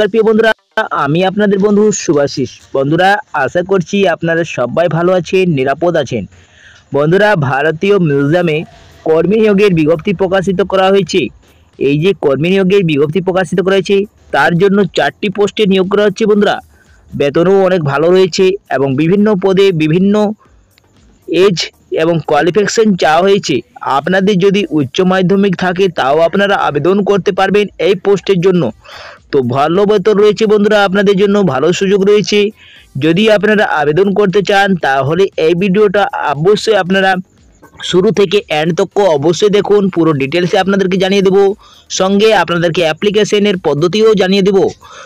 নমস্কার প্রিয় বন্ধুরা, আমি আপনাদের বন্ধু শুভাশিস। বন্ধুরা, আশা করছি আপনারা সবাই ভালো আছেন, নিরাপদ আছেন। বন্ধুরা, ভারতীয় মিউজিয়ামে কর্মী নিয়োগের বিজ্ঞপ্তি প্রকাশিত করা হয়েছে। এই যে কর্মী নিয়োগের বিজ্ঞপ্তি প্রকাশিত করা হয়েছে, তার জন্য 4টি পোস্টে নিয়োগ করা হচ্ছে। বন্ধুরা, বেতনও অনেক ভালো রয়েছে এবং বিভিন্ন পদে বিভিন্ন এজ এবং কোয়ালিফিকেশন চাওয়া হয়েছে। আপনাদের যদি উচ্চ মাধ্যমিক থাকে তাও আপনারা আবেদন করতে পারবেন এই পোস্টের জন্য। তো ভালো বেতন রয়েছে বন্ধুরা, আপনাদের জন্য ভালো সুযোগ রয়েছে। যদি আপনারা আবেদন করতে চান তাহলে এই ভিডিওটা অবশ্যই আপনারা শুরু থেকে এন্ড তক অবশ্যই দেখুন। পুরো ডিটেলসে আপনাদেরকে জানিয়ে দেবো, সঙ্গে আপনাদেরকে অ্যাপ্লিকেশনের পদ্ধতিও জানিয়ে দেবো।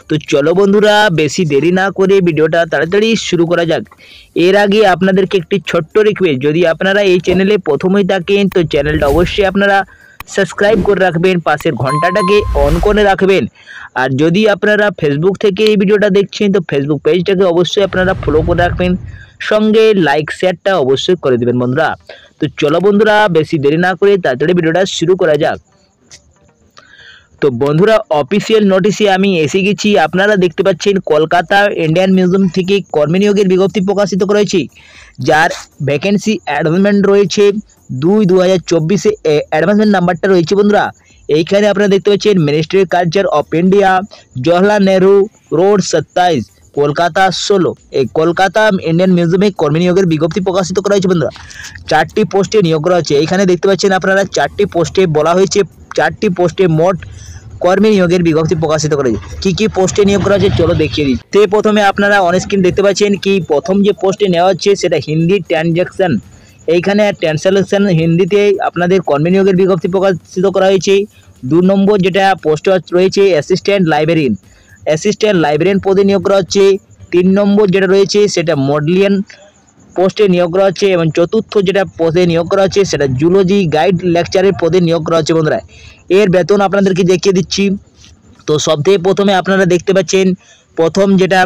তো চলো বন্ধুরা, বেশি দেরি না করে ভিডিওটা তাড়াতাড়ি শুরু করা যাক। এর আগে আপনাদেরকে একটি ছোট্ট রিকোয়েস্ট, যদি আপনারা এই চ্যানেলে প্রথমেই থাকেন তো চ্যানেলটা অবশ্যই আপনারা সাবস্ক্রাইব করে রাখবেন, পাশের ঘন্টাটাকে অন করে রাখবেন। আর যদি আপনারা ফেসবুক থেকে এই ভিডিওটা দেখছেন তো ফেসবুক পেজটাকে অবশ্যই আপনারা ফলো করে রাখবেন, সঙ্গে লাইক শেয়ারটা অবশ্যই করে দেবেন বন্ধুরা। তো চলো বন্ধুরা, বেশি দেরি না করে তাড়াতাড়ি ভিডিওটা শুরু করা যাক। তো বন্ধুরা, অফিসিয়াল নোটিশে আমি এসে গেছি। আপনারা দেখতে পাচ্ছেন কলকাতা ইন্ডিয়ান মিউজিয়াম থেকে কর্মী নিয়োগের বিজ্ঞপ্তি প্রকাশিত করা হয়েছে, যার ভ্যাকেন্সি অ্যাডভান্সমেন্ট রয়েছে 2/2024 অ্যাডভান্সমেন্ট নাম্বারটা রয়েছে বন্ধুরা। এইখানে আপনারা দেখতে পাচ্ছেন ministry culture of India, Jawaharlal Nehru road 27, Kolkata 16। এই কলকাতা ইন্ডিয়ান মিউজিয়ামে কর্মী নিয়োগের বিজ্ঞপ্তি প্রকাশিত করা হয়েছে বন্ধুরা। 4টি পোস্টে নিয়োগ করা হচ্ছে। এইখানে দেখতে পাচ্ছেন আপনারা 4টি পোস্টে বলা হয়েছে, 4টি পোস্টে মোট কর্মী নিয়োগের বিজ্ঞপ্তি প্রকাশিত করা হয়েছে। কি পোস্টে নিয়োগ করা হচ্ছে চলো দেখিয়ে দিই। তো প্রথমে আপনারা অন স্ক্রিন দেখতে পাচ্ছেন কি প্রথম যে পোস্টে নেওয়া হচ্ছে সেটা হিন্দি ট্রানজ্যাকশন। এইখানে ট্রান্সলেশন হিন্দিতে আপনাদের কর্মী নিয়োগের বিজ্ঞপ্তি প্রকাশিত করা হয়েছে। 2 নম্বর যেটা পোস্ট রয়েছে অ্যাসিস্ট্যান্ট লাইব্রেরিয়ান পদে নিয়োগ করা হচ্ছে। 3 নম্বর যেটা রয়েছে সেটা মডেলিয়ান পোস্টে নিয়োগ করা হচ্ছে এবং চতুর্থ যেটা পদে নিয়োগ করা হচ্ছে সেটা জুলজি গাইড লেকচারের পদে নিয়োগ করা হচ্ছে বন্ধুরা। এর বেতন আপনাদেরকে দেখিয়ে দিচ্ছি। তো সবথেকে প্রথমে আপনারা দেখতে পাচ্ছেন প্রথম যেটা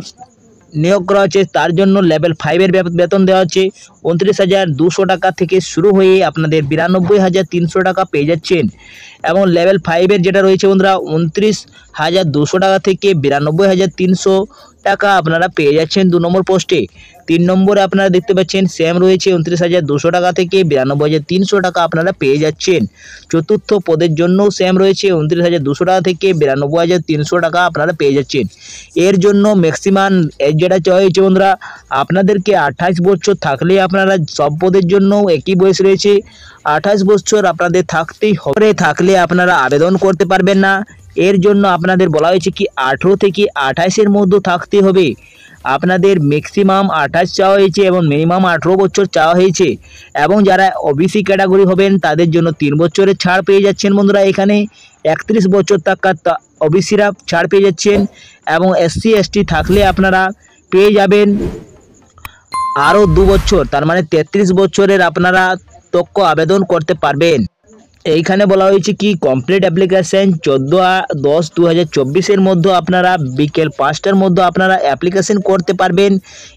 নিয়োগ করা হচ্ছে তার জন্য লেভেল 5-এর বেতন দেওয়া হচ্ছে 29,200 টাকা থেকে শুরু হয়ে আপনাদের 92,300 টাকা পেয়ে যাচ্ছেন। এবং লেভেল 5-এর যেটা রয়েছে বন্ধুরা 29,200 টাকা থেকে 92,300 টাকা আপনারা পেয়ে যাচ্ছেন 2 নম্বর পোস্টে। 3 নম্বরে আপনারা দেখতে পাচ্ছেন সেম রয়েছে 29,200 টাকা থেকে 92,300 টাকা আপনারা পেয়ে যাচ্ছেন। চতুর্থ পদের জন্য সেম রয়েছে 29,200 টাকা থেকে 92,300 টাকা আপনারা পেয়ে যাচ্ছেন। এর জন্য ম্যাক্সিমাম এজ যেটা চাওয়া হয়েছে বন্ধুরা, আপনাদেরকে 28 বছর থাকলে আপনারা সব পদের জন্য একই বয়স রয়েছে, 28 বছর আপনাদের থাকতেই হবে, থাকলে আপনারা আবেদন করতে পারবেন না। এর জন্য আপনাদের বলা হয়েছে কি 18 থেকে 28-এর মধ্যে থাকতে হবে। আপনাদের ম্যাক্সিমাম 28 চাওয়া হয়েছে এবং মিনিমাম 18 বছর চাওয়া হয়েছে। এবং যারা ওবিসি ক্যাটাগরি হবেন তাদের জন্য 3 বছরের ছাড় পেয়ে যাচ্ছেন বন্ধুরা। এখানে 31 বছর থাকা ওবিসিরা ছাড় পেয়ে যাচ্ছেন এবং SC ST থাকলে আপনারা পেয়ে যাবেন আরও 2 বছর, তার মানে 33 বছরের আপনারা তক আবেদন করতে পারবেন। এইখানে বলা হয়েছে কি কমপ্লিট অ্যাপ্লিকেশন 14/10/2024-এর মধ্যে আপনারা বিকেল 5টার মধ্যে আপনারা অ্যাপ্লিকেশন করতে পারবেন।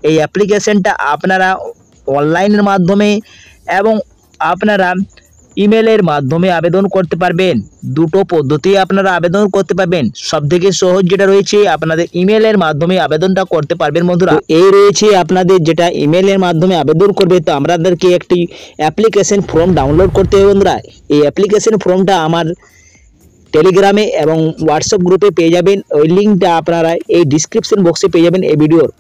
এই অ্যাপ্লিকেশনটা আপনারা অনলাইনের মাধ্যমে এবং আপনারা ইমেলের মাধ্যমে আবেদন করতে পারবেন। দুটো পদ্ধতি আপনারা আবেদন করতে পারবেন। সবথেকে সহজ যেটা রয়েছে আপনাদের ইমেলের মাধ্যমে আবেদনটা করতে পারবেন বন্ধুরা। এই রয়েছে আপনাদের যেটা ইমেলের মাধ্যমে আবেদন করবে, তো আপনাদেরকে একটি অ্যাপ্লিকেশন ফর্ম ডাউনলোড করতে হবে বন্ধুরা। এই অ্যাপ্লিকেশন ফর্মটা আমার টেলিগ্রামে এবং হোয়াটসঅ্যাপ গ্রুপে পেয়ে যাবেন। ওই লিঙ্কটা আপনারা এই ডিসক্রিপশন বক্সে পেয়ে যাবেন এই ভিডিওর।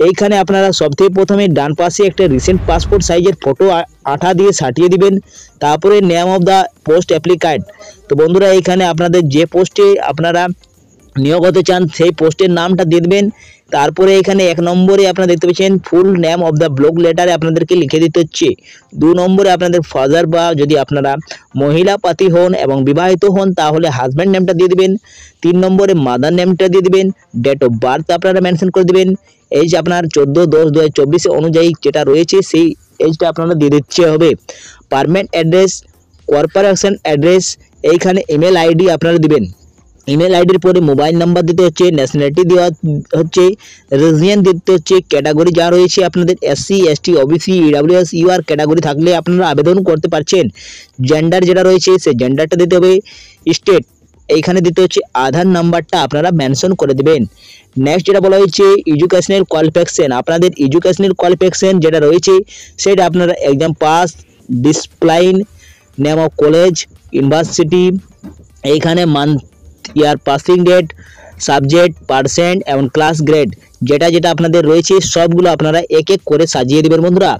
এইখানে আপনারা সবথেকে প্রথমে ডান পাশে একটা রিসেন্ট পাসপোর্ট সাইজের ফটো আঠা দিয়ে সাটিয়ে দিবেন, তারপরে name of the post applicant. তো বন্ধুরা, এইখানে আপনাদের যে পোস্টে আপনারা নিয়োগ হতে চান সেই পোস্টের নামটা দিয়ে দেবেন। তারপরে এখানে 1 নম্বরে আপনারা দেখতে পাচ্ছেন full name of the block লেটারে আপনাদেরকে লিখে দিতে হচ্ছে। 2 নম্বরে আপনাদের ফাদার বা যদি আপনারা মহিলা পাতি হন এবং বিবাহিত হন তাহলে হাজব্যান্ড নেমটা দিয়ে দিবেন। 3 নম্বরে মাদার নেমটা দিয়ে দিবেন। ডেট অফ বার্থ আপনারা মেনশন করে দিবেন। এজ আপনার 14/10/2024 অনুযায়ী যেটা রয়েছে সেই এজটা আপনারা দিয়ে দিতে হবে। পারমানেন্ট অ্যাড্রেস, কর্পোরেশন অ্যাড্রেস, এইখানে ইমেল আইডি আপনারা দিবেন। ইমেল আইডির পরে মোবাইল নাম্বার দিতে হচ্ছে, ন্যাশনালিটি দেওয়া হচ্ছে, রিজিয়ন দিতে হচ্ছে, ক্যাটাগরি যা রয়েছে আপনাদের SC ST OBC EWS UR category থাকলে আপনারা আবেদন করতে পারছেন। জেন্ডার যেটা রয়েছে সেই জেন্ডারটা দিতে হবে। স্টেট এইখানে দিতে হচ্ছে আধার নাম্বারটা আপনারা মেনশন করে দিবেন। নেক্সট যেটা বলা হয়েছে এডুকেশনাল কোয়ালিফিকেশন, আপনাদের এডুকেশনাল কোয়ালিফিকেশন যেটা রয়েছে সেটা আপনারা exam pass, discipline, name of college, university, এইখানে মান্থ, ইয়ার, পাসিং ডেট, সাবজেক্ট, পার্সেন্ট এবং ক্লাস গ্রেড যেটা যেটা আপনাদের রয়েছে সবগুলো আপনারা এক এক করে সাজিয়ে দেবেন বন্ধুরা।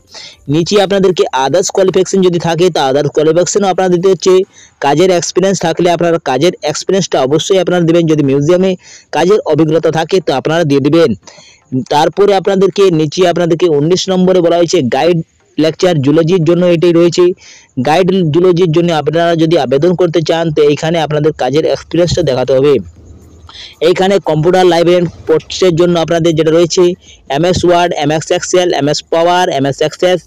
নিচে আপনাদেরকে আদার্স কোয়ালিফিকেশন যদি থাকে তো আদার্স কোয়ালিফিকেশনও আপনারা দিতে হচ্ছে। কাজের এক্সপিরিয়েন্স থাকলে আপনারা কাজের এক্সপিরিয়েন্সটা অবশ্যই আপনারা দেবেন। যদি মিউজিয়ামে কাজের অভিজ্ঞতা থাকে তো আপনারা দিয়ে দেবেন। তারপরে আপনাদেরকে নিচে আপনাদেরকে 19 নম্বরে বলা হয়েছে গাইড লেকচার জুলজির জন্য এটাই রয়েছে। গাইড জুলজির জন্য আপনারা যদি আবেদন করতে চান তো এইখানে আপনাদের কাজের এক্সপিরিয়েন্সটা দেখাতে হবে। এইখানে কম্পিউটার লাইব্রেরিয়ান পোস্টের জন্য আপনাদের যেটা রয়েছে MS Word, MS Excel, MS Power, MS Access,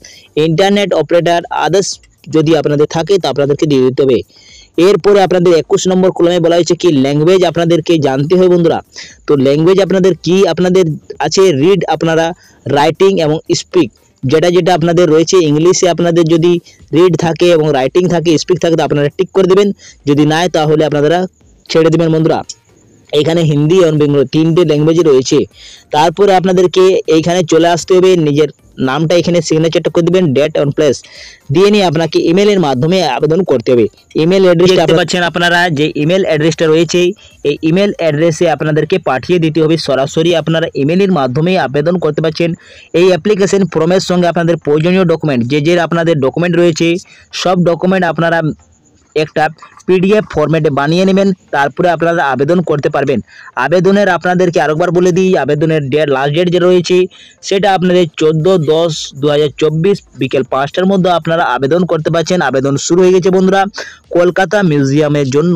internet operator, others যদি আপনাদের থাকে তো আপনাদেরকে দিয়ে দিতে হবে। এরপরে আপনাদের 21 নম্বর কলমে বলা হয়েছে কি ল্যাঙ্গুয়েজ আপনাদেরকে জানতে হবে বন্ধুরা। তো ল্যাঙ্গুয়েজ আপনাদের কি আপনাদের আছে রিড, আপনারা রাইটিং এবং স্পিক যেটা যেটা আপনাদের রয়েছে। ইংলিশে আপনাদের যদি রিড থাকে এবং রাইটিং থাকে, স্পিক থাকে তো আপনারা টিক করে দেবেন, যদি নাই তাহলে আপনারা ছেড়ে দেবেন বন্ধুরা। এখানে হিন্দি এবং বেঙ্গলি তিনটে ল্যাঙ্গুয়েজ রয়েছে। তারপরে আপনাদেরকে এইখানে চলে আসতে হবে, নিজের নামটা এখানে সিগনেচারটা করে দিবেন, ডেট এবং প্লেস দিয়ে নিয়ে আপনাকে ইমেলের মাধ্যমে আবেদন করতে হবে। ইমেল অ্যাড্রেস দেখতে পাচ্ছেন আপনারা, যে ইমেল অ্যাড্রেসটা রয়েছে এই ইমেল অ্যাড্রেসে আপনাদেরকে পাঠিয়ে দিতে হবে। সরাসরি আপনারা ইমেলের মাধ্যমে আবেদন করতে পারছেন। এই অ্যাপ্লিকেশন ফর্মের সঙ্গে আপনাদের প্রয়োজনীয় ডকুমেন্ট যে যে আপনাদের ডকুমেন্ট রয়েছে সব ডকুমেন্ট আপনারা একটা PDF ফরম্যাটে বানিয়ে নেবেন, তারপরে আপনারা আবেদন করতে পারবেন। আবেদনের আপনাদেরকে আরেকবার বলে দিই, আবেদনের ডেট, লাস্ট ডেট যে রয়েছে সেটা আপনাদের 14/10/2024 বিকেল 5টার মধ্যে আপনারা আবেদন করতে পারছেন। আবেদন শুরু হয়ে গেছে বন্ধুরা কলকাতা মিউজিয়ামের জন্য।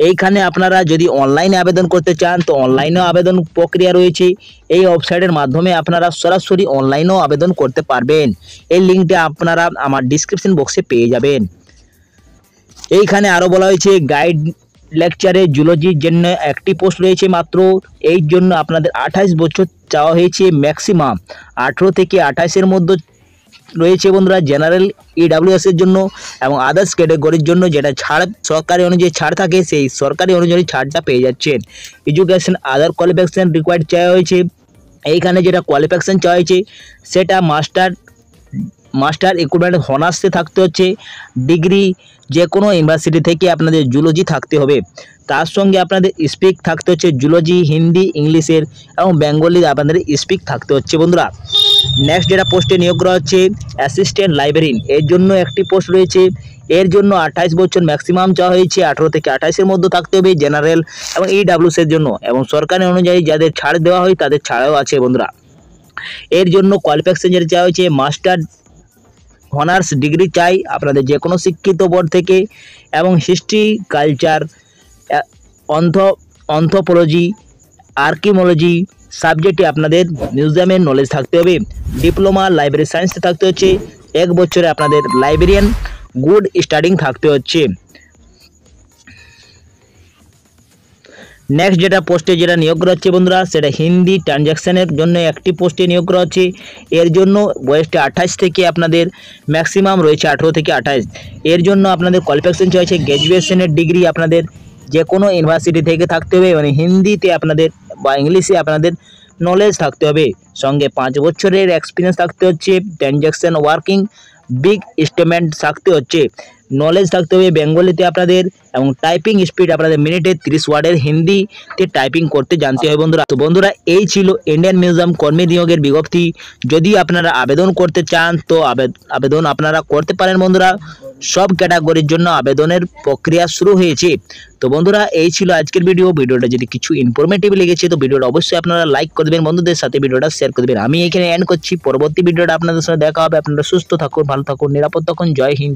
এইখানে আপনারা যদি অনলাইনে আবেদন করতে চান তো অনলাইনেও আবেদন প্রক্রিয়া রয়েছে। এই ওয়েবসাইটের মাধ্যমে আপনারা সরাসরি অনলাইনেও আবেদন করতে পারবেন। এই লিঙ্কটা আপনারা আমার ডিসক্রিপশন বক্সে পেয়ে যাবেন। এইখানে আরো বলা হয়েছে গাইড লেকচারে জুলজির জন্য একটি পোস্ট রয়েছে মাত্র। এই জন্য আপনাদের 28 বছর চাওয়া হয়েছে, ম্যাক্সিমাম 18 থেকে 28-এর মধ্যে রয়েছে বন্ধুরা। জেনারেল EWS এর জন্য এবং আদার্স ক্যাটাগরির জন্য যেটা ছাড় সরকারি অনুযায়ী ছাড় থাকে সেই সরকারি অনুযায়ী ছাড়টা পেয়ে যাচ্ছেন। এডুকেশন আদার কোয়ালিফিকেশন রিকোয়ার্ড চাওয়া হয়েছে। এইখানে যেটা কোয়ালিফিকেশন চাওয়া হয়েছে সেটা মাস্টার ইকুইভ্যালেন্ট অনার্সে থাকতে হচ্ছে, ডিগ্রি যে কোনো ইউনিভার্সিটি থেকে আপনাদের জুলজি থাকতে হবে। তার সঙ্গে আপনাদের স্পিক থাকতে হচ্ছে জুলজি, হিন্দি, ইংলিশের এবং বেঙ্গলি আপনাদের স্পিক থাকতে হচ্ছে বন্ধুরা। নেক্সট যেটা পোস্টে নিয়োগ করা হচ্ছে অ্যাসিস্ট্যান্ট লাইব্রেরিয়ান, এর জন্য একটি পোস্ট রয়েছে। এর জন্য 28 বছর ম্যাক্সিমাম চাওয়া হয়েছে, 18 থেকে 28-এর মধ্যে থাকতে হবে জেনারেল এবং EWS এর জন্য, এবং সরকারি অনুযায়ী যাদের ছাড় দেওয়া হয় তাদের ছাড়াও আছে বন্ধুরা। এর জন্য কোয়ালিফিকেশন যেটা চাওয়া হয়েছে মাস্টার অনার্স ডিগ্রি চাই আপনাদের যে কোনো শিক্ষিত বোর্ড থেকে, এবং হিস্ট্রি, কালচার, অন্থোপোলজি, আর্কিওলজি সাবজেক্টে আপনাদের মিউজিয়ামের নলেজ থাকতে হবে। ডিপ্লোমা লাইব্রেরি সায়েন্সে থাকতে হচ্ছে, 1 বছরে আপনাদের লাইব্রেরিয়ান গুড স্টাডিং থাকতে হচ্ছে। নেক্সট যেটা পোস্টে যেটা নিয়োগ করা হচ্ছে বন্ধুরা সেটা হিন্দি ট্রানজ্যাকশনের জন্য একটি পোস্টে নিয়োগ করা হচ্ছে। এর জন্য বয়সটা 28 থেকে আপনাদের ম্যাক্সিমাম রয়েছে 18 থেকে 28। এর জন্য আপনাদের কোয়ালিফিকেশন চাইছে গ্র্যাজুয়েশনের ডিগ্রি আপনাদের যে কোনো ইউনিভার্সিটি থেকে থাকতে হবে, মানে হিন্দিতে আপনাদের বা ইংলিশে আপনাদের নলেজ থাকতে হবে। সঙ্গে 5 বছরের এক্সপিরিয়েন্স থাকতে হচ্ছে। ট্রানজ্যাকশন ওয়ার্কিং বিগ স্টেটমেন্ট থাকতে হচ্ছে, নলেজ থাকতে হবে বেঙ্গলিতে আপনাদের, এবং টাইপিং স্পিড আপনাদের মিনিটে 30 ওয়ার্ডের হিন্দিতে টাইপিং করতে জানতে হবে বন্ধুরা। তো বন্ধুরা এই ছিল ইন্ডিয়ান মিউজিয়াম কর্মী নিয়োগের বিজ্ঞপ্তি। যদি আপনারা আবেদন করতে চান তো আবেদন আপনারা করতে পারেন বন্ধুরা। সব ক্যাটাগরির জন্য আবেদনের প্রক্রিয়া শুরু হয়েছে। তো বন্ধুরা এই ছিল আজকের ভিডিওটা যদি কিছু ইনফরমেটিভ লেগেছে তো ভিডিওটা অবশ্যই আপনারা লাইক করে দেবেন, বন্ধুদের সাথে ভিডিওটা শেয়ার করে দেবেন। আমি এখানে এন্ড করছি, পরবর্তী ভিডিওটা আপনাদের সাথে দেখা হবে। আপনারা সুস্থ থাকুন, ভালো থাকুন, নিরাপদ থাকুন। জয় হিন্দ।